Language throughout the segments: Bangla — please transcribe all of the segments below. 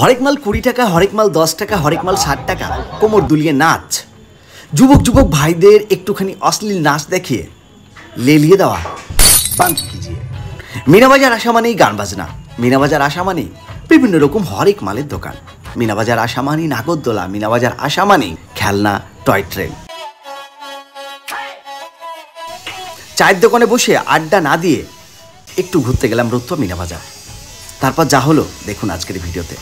হরেক মাল 20 টাকা, হরেক মাল 10 টাকা, হরেক মাল 60 টাকা, কোমর দুলিয়ে নাচ। যুবক যুবক ভাইদের একটুখানি অশ্লীল নাচ দেখিয়ে লেলিয়ে দেওয়া বান্ধ कीजिए। মিনাবাজার আসা মানেই গান বাজনা, মিনাবাজার আসা মানেই বিভিন্ন রকম হরেক মালের দোকান, মিনাবাজার আসা মানেই নাগরদোলা, মিনাবাজার আসা মানেই খেলনা, টয় ট্রেন। চায়ের দোকানে বসে আড্ডা না দিয়ে একটু ঘুরতে গেলাম রৌদ্র মিনাবাজার। তারপর যা হলো দেখুন আজকের ভিডিওতে।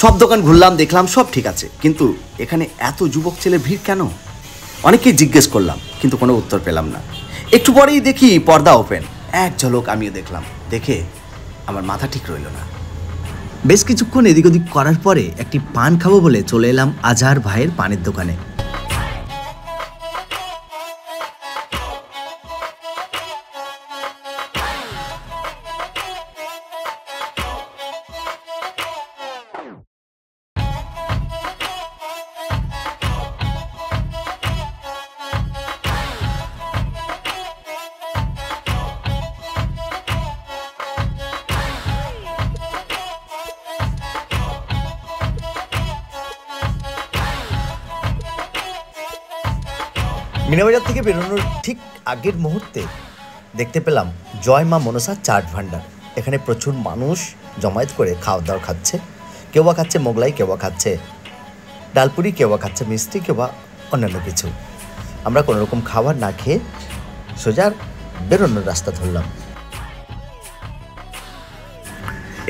সব দোকান ঘুরলাম, দেখলাম সব ঠিক আছে, কিন্তু এখানে এত যুবক ছেলের ভিড় কেন? অনেকেই জিজ্ঞেস করলাম কিন্তু কোনো উত্তর পেলাম না। একটু পরেই দেখি পর্দা ওপেন, এক ঝলক আমিও দেখলাম। দেখে আমার মাথা ঠিক রইল না। বেশ কিছুক্ষণ এদিক ওদিক করার পরে একটি পান খাবো বলে চলে এলাম আজহার ভাইয়ের পানের দোকানে। মিনাবাজার থেকে বেরোনোর ঠিক আগের মুহূর্তে দেখতে পেলাম জয় মা মনসা চাট ভান্ডার। এখানে প্রচুর মানুষ জমায়েত করে খাওয়া দাওয়া খাচ্ছে। কেউ বা খাচ্ছে মোগলাই, কেউ বা খাচ্ছে ডালপুরি, কেউ বা খাচ্ছে মিষ্টি, কেউ বা অন্যান্য কিছু। আমরা কোনোরকম খাবার না খেয়ে সোজা বেরোনোর রাস্তা ধরলাম।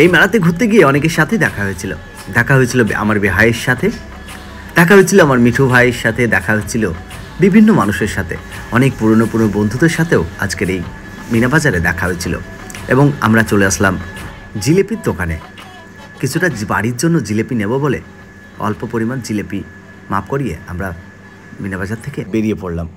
এই মেলাতে ঘুরতে গিয়ে অনেকের সাথে দেখা হয়েছিল আমার ভাইয়ের সাথে, দেখা হয়েছিল আমার মিঠু ভাইয়ের সাথে, দেখা হয়েছিল বিভিন্ন মানুষের সাথে, অনেক পুরনো বন্ধুদের সাথেও আজকের এই মিনাবাজারে দেখা হয়েছিল। এবং আমরা চলে আসলাম জিলেপির দোকানে। কিছুটা বাড়ির জন্য জিলেপি নেব বলে অল্প পরিমাণ জিলেপি মাপ করিয়ে আমরা মিনাবাজার থেকে বেরিয়ে পড়লাম।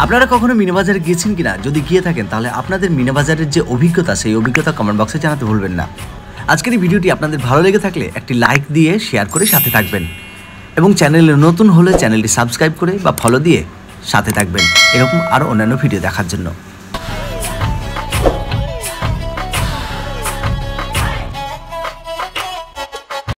আপনারা কখনো মিনাবাজারে গিয়েছেন কিনা? যদি গিয়ে থাকেন তাহলে আপনাদের মিনাবাজারের যে অভিজ্ঞতা, সেই অভিজ্ঞতা কমেন্ট বক্সে জানাতে ভুলবেন না। আজকের এই ভিডিওটি আপনাদের ভালো লেগে থাকলে একটি লাইক দিয়ে শেয়ার করে সাথে থাকবেন, এবং চ্যানেলে নতুন হলে চ্যানেলটি সাবস্ক্রাইব করে বা ফলো দিয়ে সাথে থাকবেন এরকম আরও অন্যান্য ভিডিও দেখার জন্য।